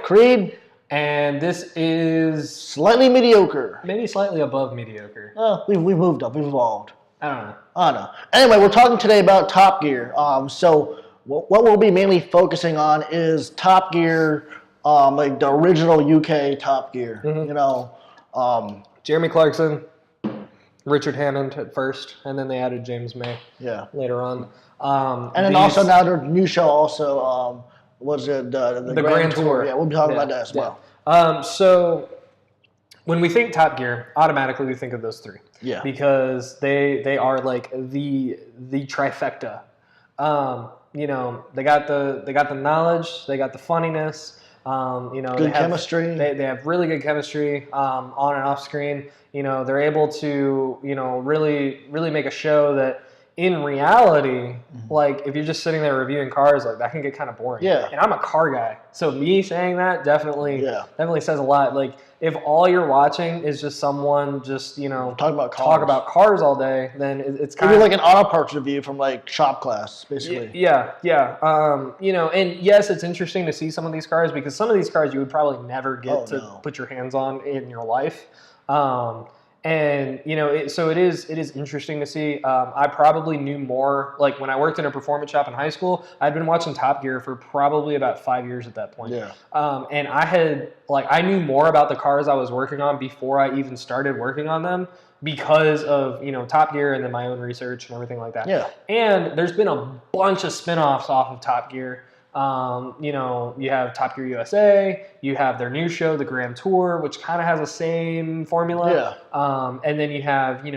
Creed, and this is slightly mediocre. maybe slightly above mediocre. We've moved up, we've evolved. I don't know. I don't know. Anyway, we're talking today about Top Gear. So what we'll be mainly focusing on is Top Gear, like the original UK Top Gear. Mm-hmm. You know, Jeremy Clarkson, Richard Hammond at first, and then they added James May later on. And then also now their new show also, was it the Grand Tour? Yeah, we'll be talking about that as well. So when we think Top Gear, automatically we think of those three. Yeah. Because they are like the trifecta. You know, they got the knowledge, they got the funniness. You know, good chemistry. They have really good chemistry on and off screen. You know, they're able to really make a show that in reality, like if you're just sitting there reviewing cars, like that can get kind of boring. Yeah. And I'm a car guy, so me saying that definitely says a lot. Like if all you're watching is just someone just talk about cars all day, then it's kind of like an auto parts review from like shop class, basically. Yeah. And yes, it's interesting to see some of these cars because some of these cars you would probably never get to put your hands on in your life. And so it is interesting to see. I probably knew more. Like when I worked in a performance shop in high school, I'd been watching Top Gear for probably about 5 years at that point. Yeah. And I knew more about the cars I was working on before I even started working on them because of Top Gear and then my own research and everything like that. Yeah. And there's been a bunch of spinoffs off of Top Gear. You have Top Gear USA, you have their new show, the Grand Tour, which kind of has the same formula. Yeah. And then you have,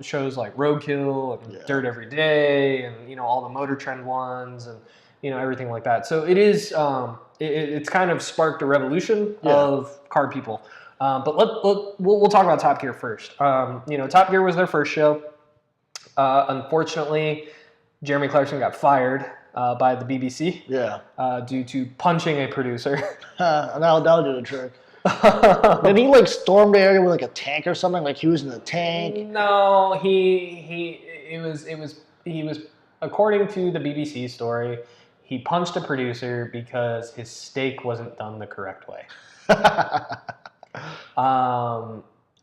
shows like Roadkill and Dirt Every Day and, all the Motor Trend ones and, everything like that. So it is, it's kind of sparked a revolution of car people. But we'll talk about Top Gear first. Top Gear was their first show. Unfortunately, Jeremy Clarkson got fired by the BBC due to punching a producer. That'll do the trick. Did he storm the area with a tank or something? Like he was in the tank? No, he was according to the BBC story, he punched a producer because his steak wasn't done the correct way.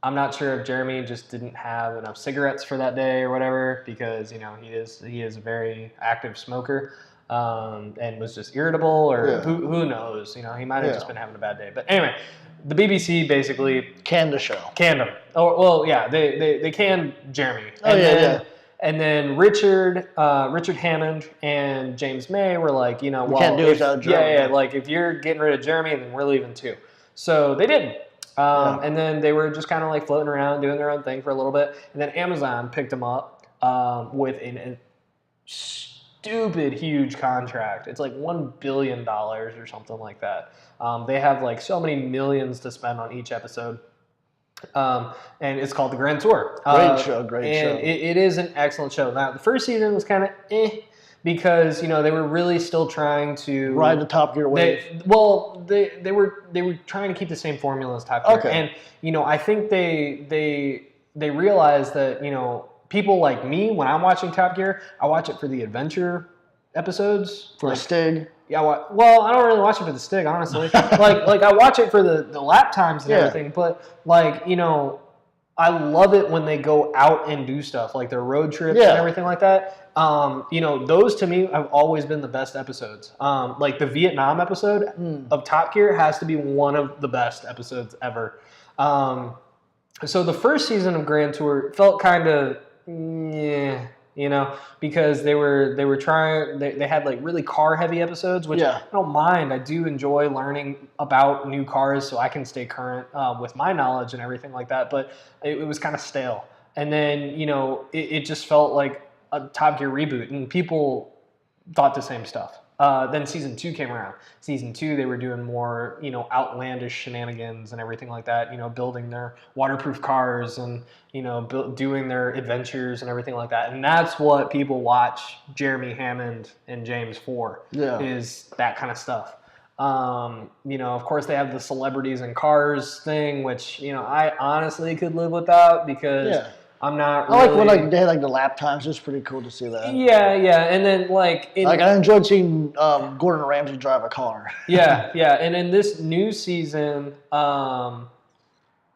I'm not sure if Jeremy just didn't have enough cigarettes for that day or whatever, because he is a very active smoker, and was just irritable, or who knows? He might have just been having a bad day. But anyway, the BBC basically canned the show. Canned him. Oh well, yeah, they canned Jeremy. And then Richard Hammond and James May were like, we can't do it without Jeremy. like if you're getting rid of Jeremy, then we're leaving too. So they didn't. And then they were just kind of floating around doing their own thing for a little bit. And then Amazon picked them up with a stupid huge contract. It's like $1 billion or something like that. They have so many millions to spend on each episode. And it's called the Grand Tour. Great show. And it is an excellent show. Now, the first season was kind of because they were really still trying to ride the Top Gear wave. They were trying to keep the same formula as Top Gear. Okay. And I think they realized that people like me, when I'm watching Top Gear, I watch it for the adventure episodes, for the Stig. Yeah, well, I don't really watch it for the Stig, honestly. I watch it for the lap times and everything, but I love it when they go out and do stuff, like their road trips and everything like that. Those to me have always been the best episodes. Like the Vietnam episode of Top Gear has to be one of the best episodes ever. So the first season of Grand Tour felt kind of, because they were trying, they had really car heavy episodes, which I don't mind. I do enjoy learning about new cars so I can stay current with my knowledge and everything like that. But it was kind of stale. And then, it just felt like a Top Gear reboot, and people thought the same stuff. Then season 2 came around. Season 2, they were doing more, outlandish shenanigans and everything like that, building their waterproof cars and, doing their adventures and everything like that. And that's what people watch Jeremy Hammond and James for, is that kind of stuff. Of course, they have the celebrities and cars thing, which, I honestly could live without because I'm not. I like really... when they had the lap times. It was pretty cool to see that. Yeah, and then I enjoyed seeing Gordon Ramsay drive a car. yeah, and in this new season,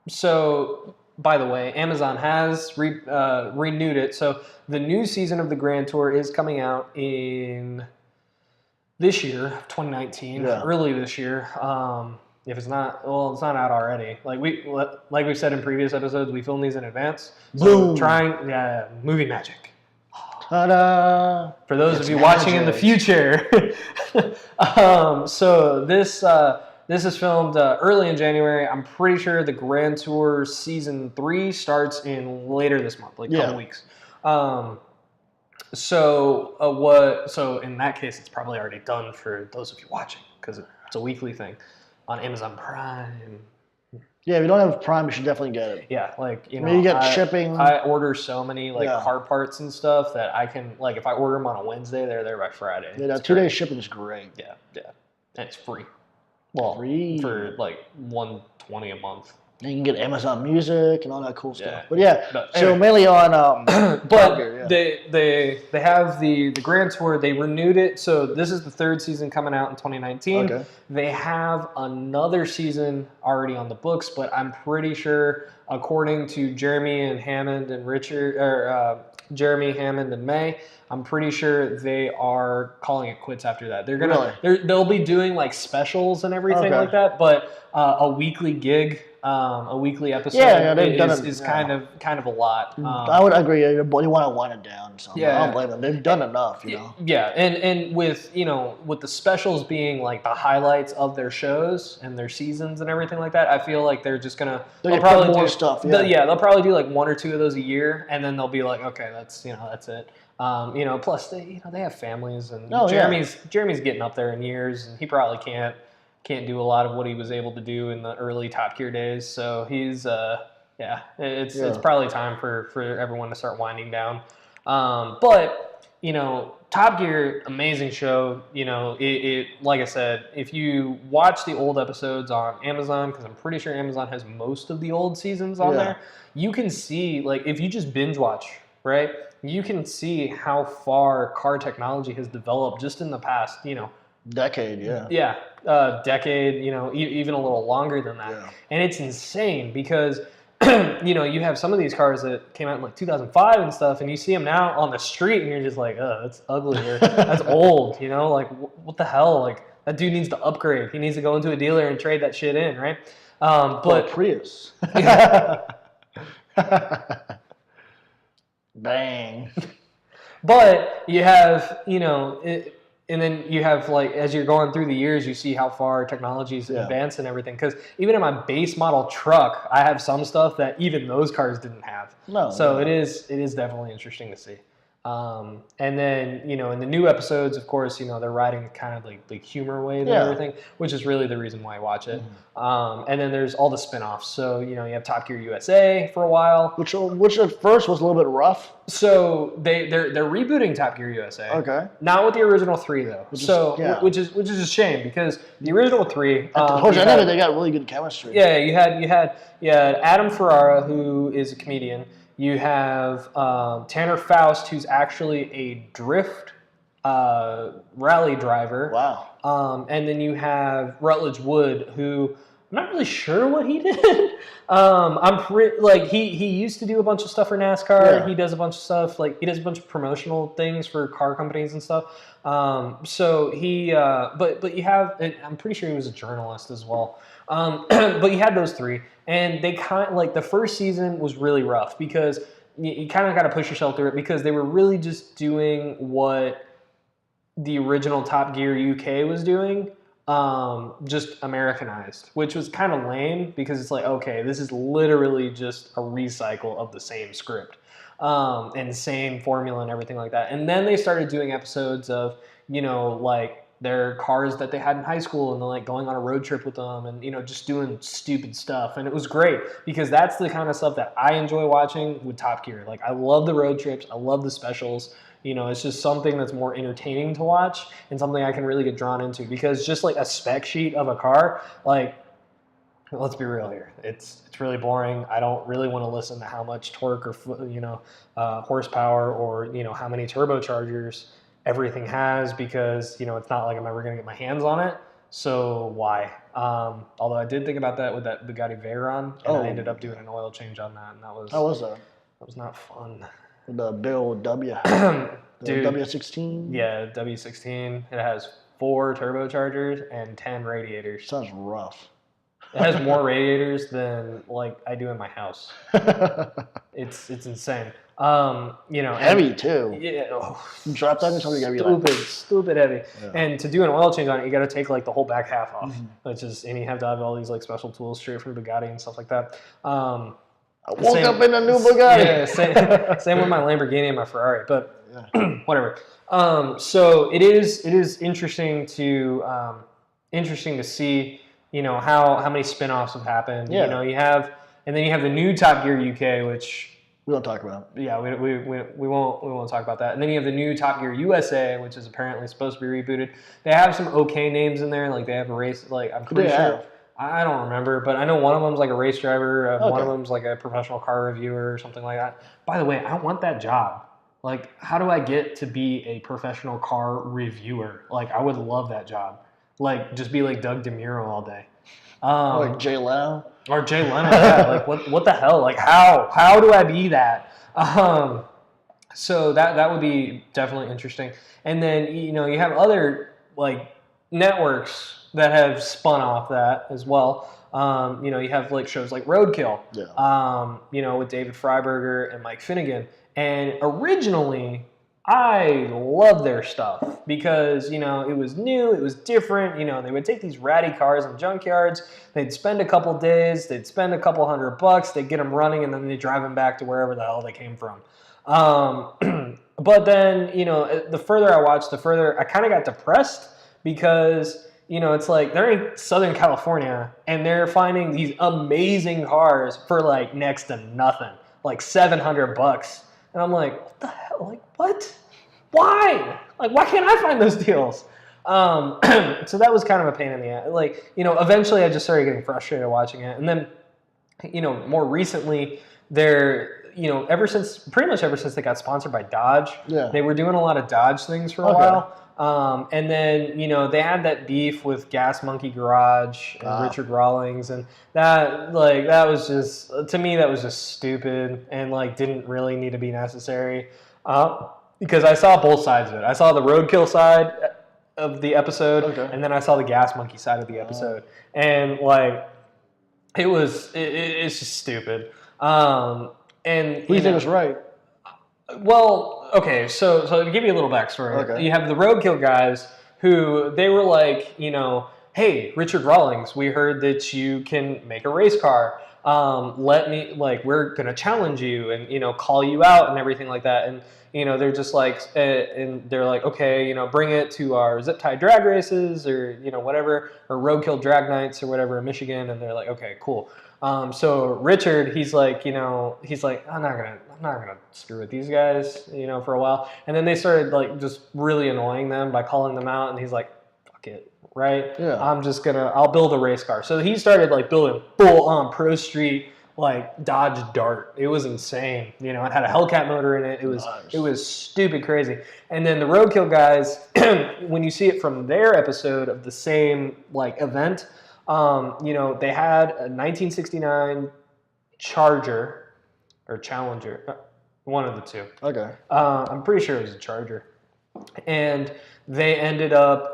so by the way, Amazon has renewed it. So the new season of the Grand Tour is coming out in this year, 2019, early this year. If it's not, well, it's not out already. Like we've said in previous episodes, we film these in advance. So movie magic. Ta-da! For those of you watching in the future, so this is filmed early in January. I'm pretty sure the Grand Tour Season 3 starts in later this month, like a couple weeks. So in that case, it's probably already done for those of you watching because it's a weekly thing on Amazon Prime. Yeah, if you don't have Prime, you should definitely get it. Yeah, you get shipping. I order so many car parts and stuff that I can if I order them on a Wednesday, they're there by Friday. Yeah, that 2-day shipping is great. Yeah, and it's free. Well, free for $120 a month. And you can get Amazon Music and all that cool stuff. Yeah. But so mainly on but they have the Grand Tour. They renewed it. So this is the third season coming out in 2019. Okay. They have another season already on the books, but I'm pretty sure, according to Jeremy Hammond and May, I'm pretty sure they are calling it quits after that. They're gonna they'll be doing specials and everything like that, but a weekly gig. A weekly episode is kind of a lot. I would agree. You want to wind it down. So I don't blame them. They've done enough, Yeah, and with with the specials being the highlights of their shows and their seasons and everything like that, I feel like they're just they'll probably do more stuff. Yeah, they'll probably do 1 or 2 of those a year, and then they'll be okay, that's it. Plus they have families, and Jeremy's getting up there in years, and he probably can't do a lot of what he was able to do in the early Top Gear days. So he's it's probably time for everyone to start winding down. But Top Gear, amazing show. It like I said, if you watch the old episodes on Amazon, because I'm pretty sure Amazon has most of the old seasons on there, you can see if you just binge watch, right? You can see how far car technology has developed just in the past, decade, decade, even a little longer than that. Yeah. And it's insane because, you have some of these cars that came out in 2005 and stuff, and you see them now on the street, and you're just oh, that's ugly, or that's old, what the hell? That dude needs to upgrade. He needs to go into a dealer and trade that shit in, right? But Prius. Bang. But you have, and then you have as you're going through the years, you see how far technology's advanced and everything. Because even in my base model truck, I have some stuff that even those cars didn't have. It is definitely interesting to see. And then, in the new episodes, of course, they're riding kind of the humor wave and everything, which is really the reason why I watch it. And then there's all the spin-offs. So, you have Top Gear USA for a while. Which at first was a little bit rough. So they're rebooting Top Gear USA. Okay. Not with the original 3 though. Which is a shame because the original 3. Towards the end of it, they got really good chemistry. Yeah, you had Adam Ferrara, who is a comedian. You have Tanner Faust, who's actually a drift rally driver. Wow. And then you have Rutledge Wood, who I'm not really sure what he did. He used to do a bunch of stuff for NASCAR. Yeah. He does a bunch of stuff he does a bunch of promotional things for car companies and stuff. So he, but you have, and I'm pretty sure he was a journalist as well. But you had those 3, and they kind of the first season was really rough because you kind of got to push yourself through it because they were really just doing what the original Top Gear UK was doing, just Americanized, which was kind of lame because it's okay, this is literally just a recycle of the same script, and same formula and everything like that. And then they started doing episodes of, their cars that they had in high school, and they're going on a road trip with them, and just doing stupid stuff. And it was great because that's the kind of stuff that I enjoy watching with Top Gear. I love the road trips, I love the specials. It's just something that's more entertaining to watch and something I can really get drawn into because just a spec sheet of a car, let's be real here. It's really boring. I don't really want to listen to how much torque or horsepower or how many turbochargers everything has, because it's not like I'm ever going to get my hands on it. So why? Although I did think about that with that Bugatti Veyron, and I ended up doing an oil change on that, and that was how was that? That was not fun. The Bill W. Dude, W16. Yeah, W16. It has 4 turbochargers and 10 radiators. Sounds rough. It has more radiators than like I do in my house. It's insane. Heavy too. Yeah. Oh, you drop that and something gotta be stupid heavy. Yeah. And to do an oil change on it, you got to take like the whole back half off, and you have to have all these like special tools straight from Bugatti and stuff like that. I woke up in a new Bugatti. Yeah, same with my Lamborghini and my Ferrari, but whatever. So it is interesting to see. How many spin-offs have happened. Yeah. And then you have the new Top Gear UK, which we don't talk about. Yeah, we won't talk about that. And then you have the new Top Gear USA, which is apparently supposed to be rebooted. They have some okay names in there, like they have a race. Like I'm pretty sure. I don't remember, but I know one of them's like a race driver. One of them's like a professional car reviewer or something like that. By the way, I want that job. Like, how do I get to be a professional car reviewer? Like, I would love that job. Like, just be like Doug DeMuro all day. Or Jay Leno. Or Jay Leno, yeah. Like, what the hell? Like, how do I be that? So that would be definitely interesting. And then, you have other, like, networks that have spun off that as well. You have, like, shows like Roadkill, with David Freiberger and Mike Finnegan. And originally, I love their stuff because, it was new, it was different. They would take these ratty cars in junkyards, they'd spend a couple days, they'd spend a couple $100, they'd get them running, and then they'd drive them back to wherever the hell they came from. But then, the further I watched, the further I kind of got depressed because, it's like they're in Southern California and they're finding these amazing cars for like next to nothing, like $700. And I'm like, what the hell? Like, what? Why? Like, why can't I find those deals? So that was kind of a pain in the ass. Like, eventually I just started getting frustrated watching it. And then, more recently, they're, pretty much ever since they got sponsored by Dodge, they were doing a lot of Dodge things for a while. And then, they had that beef with Gas Monkey Garage and Richard Rawlings, and that was just, to me, that was just stupid and, like, didn't really need to be necessary, because I saw both sides of it. I saw the Roadkill side of the episode, and then I saw the Gas Monkey side of the episode, and, like, it's just stupid. And who do you think was right? Well, okay, so to give you a little backstory, you have the Roadkill guys who, they were like, hey, Richard Rawlings, we heard that you can make a race car. We're going to challenge you and, call you out and everything like that. And, they're just like, and they're like, okay, bring it to our zip tie drag races or, whatever, or Roadkill drag nights or whatever in Michigan. And they're like, okay, cool. So Richard, he's like, I'm not gonna screw with these guys, for a while. And then they started like just really annoying them by calling them out. And he's like, fuck it, right? Yeah. I'll build a race car. So he started like building full on Pro Street, like Dodge Dart. It was insane. It had a Hellcat motor in it. It was stupid crazy. And then the Roadkill guys, when you see it from their episode of the same like event, they had a 1969 Charger or Challenger, one of the two. Okay. I'm pretty sure it was a Charger. And they ended up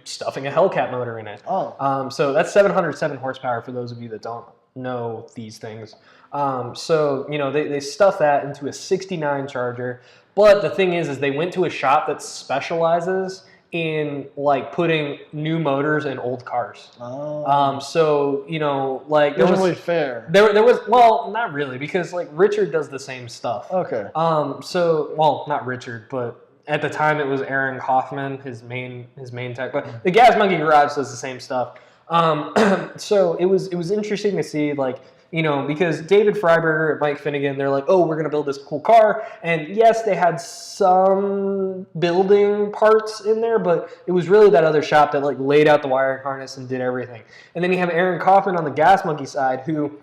stuffing a Hellcat motor in it. Oh. So that's 707 horsepower for those of you that don't know these things. So, they stuffed that into a 69 Charger. But the thing is they went to a shop that specializes in like putting new motors in old cars. Oh. So, like there was really fair. There was, well, not really, because like Richard does the same stuff. Okay. So, well, not Richard, but at the time it was Aaron Kaufman, his main tech, but the Gas Monkey Garage does the same stuff. So it was interesting to see, like, because David Freiberger and Mike Finnegan, they're like, oh, we're going to build this cool car. And yes, they had some building parts in there, but it was really that other shop that like laid out the wiring harness and did everything. And then you have Aaron Kaufman on the Gas Monkey side, who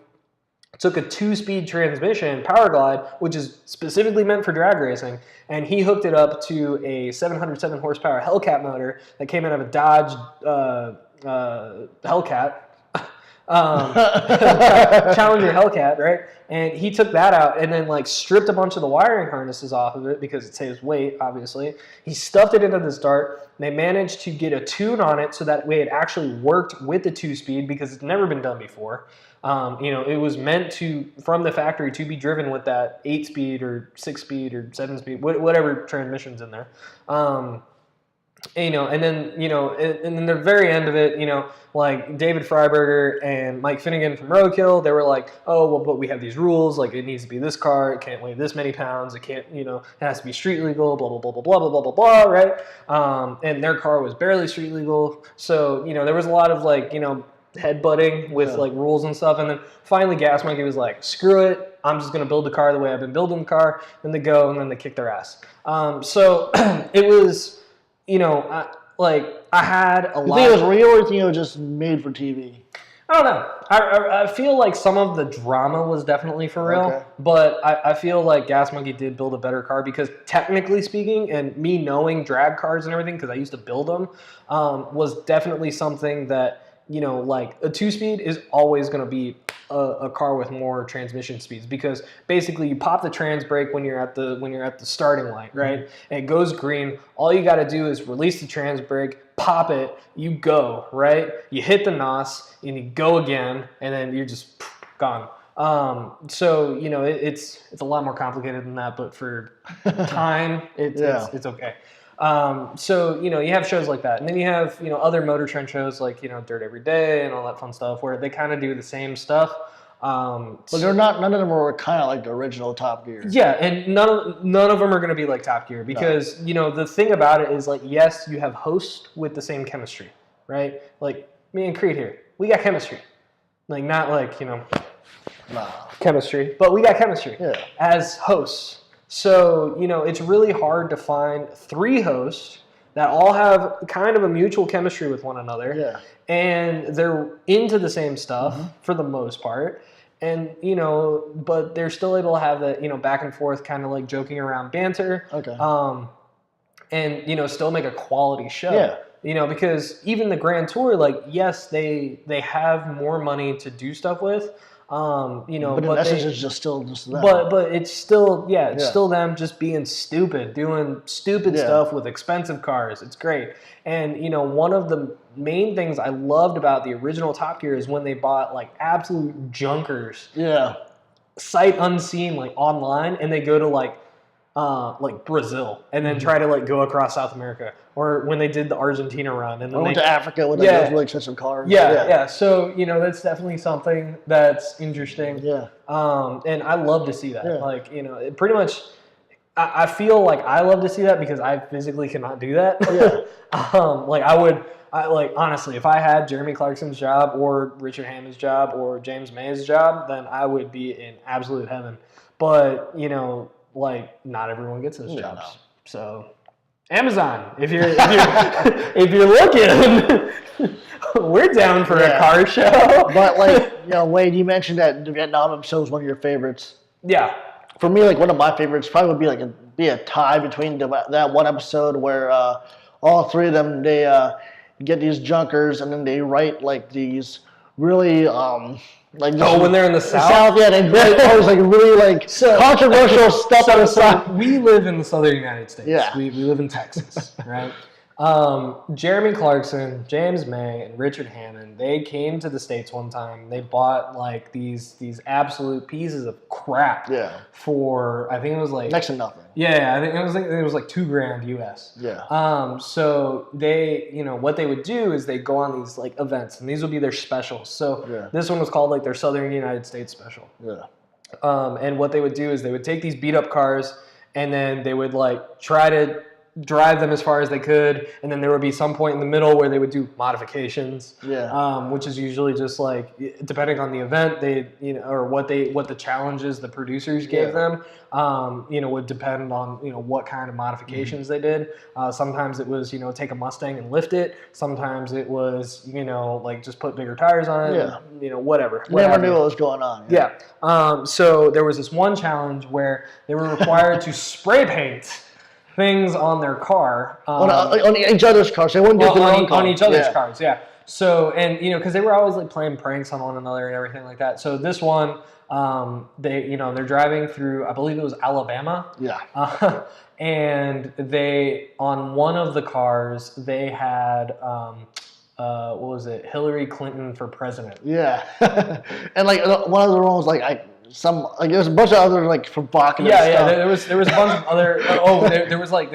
took a 2-speed transmission, Power Glide, which is specifically meant for drag racing, and he hooked it up to a 707 horsepower Hellcat motor that came out of a Dodge Hellcat, Challenger Hellcat, right? And he took that out and then like stripped a bunch of the wiring harnesses off of it because it saves weight, obviously. He stuffed it into this dart. They managed to get a tune on it so that way it actually worked with the 2-speed because it's never been done before. It was meant from the factory to be driven with that 8-speed or 6-speed or 7-speed, whatever transmission's in there. And then the very end of it, like David Freiberger and Mike Finnegan from Roadkill, they were like, oh, well, but we have these rules, like it needs to be this car, it can't weigh this many pounds, it can't, it has to be street legal, blah, blah, blah, blah, blah, blah, blah, blah, blah, right? And their car was barely street legal. So, there was a lot of like, headbutting with like rules and stuff. And then finally Gas Monkey was like, screw it, I'm just going to build the car the way I've been building the car. And they go, and then they kick their ass. So it was, I had a lot. You think it was real, or you think it was just made for TV? I don't know. I feel like some of the drama was definitely for real, but I feel like Gas Monkey did build a better car because technically speaking, and me knowing drag cars and everything, because I used to build them, was definitely something that, like a 2-speed is always going to be a car with more transmission speeds because basically you pop the trans brake when you're at the starting light, right? And it goes green. All you got to do is release the trans brake, pop it, you go, right? You hit the NOS and you go again, and then you're just gone. So it's a lot more complicated than that, but for time, it's okay. So you have shows like that, and then you have other Motor Trend shows like Dirt Every Day and all that fun stuff where they kind of do the same stuff. But they're not. None of them were kind of like the original Top Gear. Yeah, and none of them are going to be like Top Gear because the thing about it is like, yes, you have hosts with the same chemistry, right? Like me and Creed here, we got chemistry, like not like chemistry, but we got chemistry as hosts. So, it's really hard to find 3 hosts that all have kind of a mutual chemistry with one another. Yeah. And they're into the same stuff for the most part. And, but they're still able to have that, back and forth kind of like joking around banter. Okay. And, still make a quality show. Yeah. Because even the Grand Tour, like, yes, they have more money to do stuff with. But the message is just still them. But it's still still them just being stupid, doing stupid stuff with expensive cars. It's great. And one of the main things I loved about the original Top Gear is when they bought like absolute junkers. Yeah. Sight unseen, like online, and they go to like Brazil and then try to like go across South America, or when they did the Argentina run and then they went to Africa with those really expensive cars. Yeah. So that's definitely something that's interesting. Yeah. And I love to see that. Yeah. Like it pretty much. I feel like I love to see that because I physically cannot do that. Yeah. Honestly, if I had Jeremy Clarkson's job or Richard Hammond's job or James May's job, then I would be in absolute heaven. But not everyone gets those jobs. No. So Amazon, if you're looking, we're down for a car show. But Wade, you mentioned that the Vietnam episode was one of your favorites. Yeah. For me, one of my favorites probably would be a tie between that one episode where all 3 of them they get these junkers and then they write these really when they're in the South? They always really controversial stuff on the side. We live in the southern United States. Yeah. We live in Texas, right? Jeremy Clarkson, James May, and Richard Hammond, they came to the States one time. They bought these absolute pieces of crap for, I think it was next to nothing. Yeah, I think it was $2,000 US. Yeah. So they, what they would do is they go on these events, and these would be their specials. So this one was called their Southern United States special. Yeah. And what they would do is they would take these beat up cars, and then they would try to drive them as far as they could, and then there would be some point in the middle where they would do modifications. Which is usually just like, depending on the event, they or what the challenges the producers gave them, would depend on what kind of modifications they did. Sometimes it was take a Mustang and lift it. Sometimes it was like just put bigger tires on it. Whatever. Never knew what was going on. So there was this one challenge where they were required to spray paint things on their car. On each other's cars. They wouldn't do their own car. On each other's cars, yeah. So, and, because they were always, like, playing pranks on one another and everything like that. So this one, they're driving through, I believe it was Alabama. Yeah. And on one of the cars, they had, what was it? Hillary Clinton for president. Yeah. And, like, one of the ones was, like, there's a bunch of other like provocative stuff. Yeah. There was a bunch of other. There was like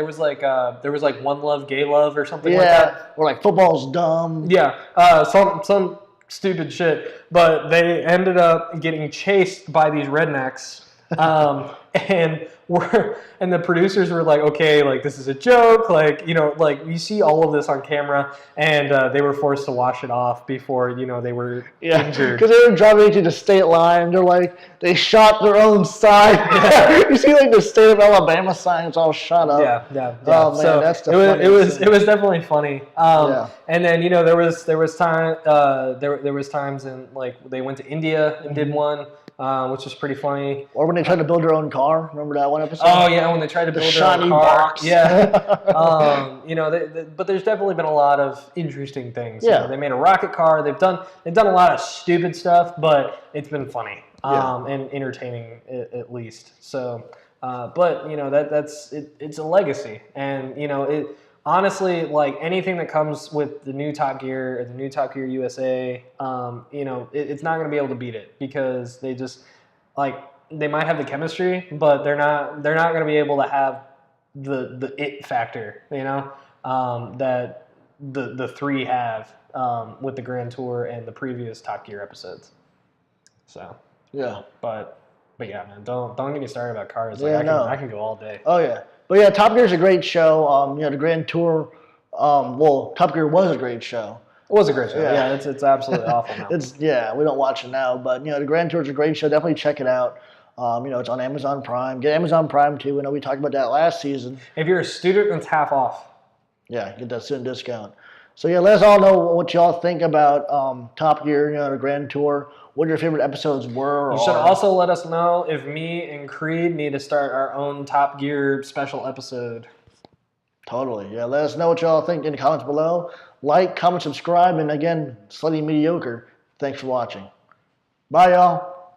One Love, Gay Love, or something like that. Or like football's dumb. Yeah. Some stupid shit. But they ended up getting chased by these rednecks, and the producers were like, okay, like this is a joke, like like you see all of this on camera, and they were forced to wash it off before they were injured because they were driving into the state line. They're like they shot their own sign. You see like the state of Alabama signs all shot up. Yeah. Oh man, so that's the it was definitely funny. And then there was times in like they went to India and did one. Which was pretty funny. Or when they tried to build their own car. Remember that one episode? Oh yeah, when they tried to build their own car. Box. Yeah. But there's definitely been a lot of interesting things. Yeah. They made a rocket car. They've done a lot of stupid stuff, but it's been funny and entertaining at least. So, but it's a legacy, and it. Honestly, like anything that comes with the new Top Gear or the new Top Gear USA, it's not going to be able to beat it because they just they might have the chemistry, but they're not going to be able to have the it factor, that the three have with the Grand Tour and the previous Top Gear episodes. So but yeah, man, don't get me started about cars. I can go all day. Oh yeah. But yeah, Top Gear is a great show. The Grand Tour, Top Gear was a great show. It was a great show. Yeah, it's absolutely awful now. We don't watch it now, but the Grand Tour is a great show. Definitely check it out. It's on Amazon Prime. Get Amazon Prime too. I know we talked about that last season. If you're a student, it's half off. Yeah, get that student discount. So yeah, let us all know what y'all think about Top Gear, the Grand Tour. What your favorite episodes were. You should also let us know if me and Creed need to start our own Top Gear special episode. Totally. Yeah, let us know what y'all think in the comments below. Like, comment, subscribe, and again, Slutty Mediocre. Thanks for watching. Bye, y'all.